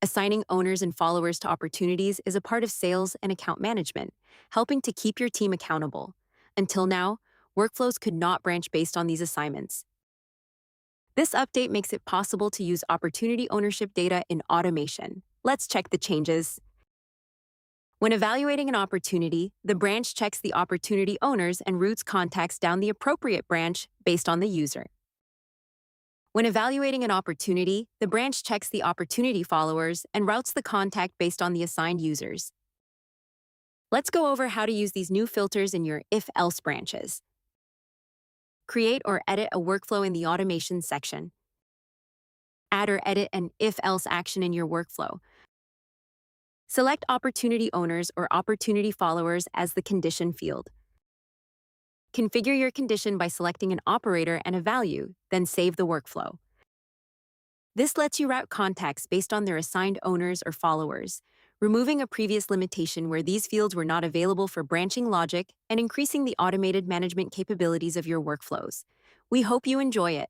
Assigning owners and followers to opportunities is a part of sales and account management, helping to keep your team accountable. Until now, workflows could not branch based on these assignments. This update makes it possible to use opportunity ownership data in automation. Let's check the changes. When evaluating an opportunity, the branch checks the opportunity owners and routes contacts down the appropriate branch based on the user. When evaluating an opportunity, the branch checks the opportunity followers and routes the contact based on the assigned users. Let's go over how to use these new filters in your if-else branches. Create or edit a workflow in the automation section. Add or edit an if-else action in your workflow. Select opportunity owners or opportunity followers as the condition field. Configure your condition by selecting an operator and a value, then save the workflow. This lets you route contacts based on their assigned owners or followers, removing a previous limitation where these fields were not available for branching logic and increasing the automated management capabilities of your workflows. We hope you enjoy it.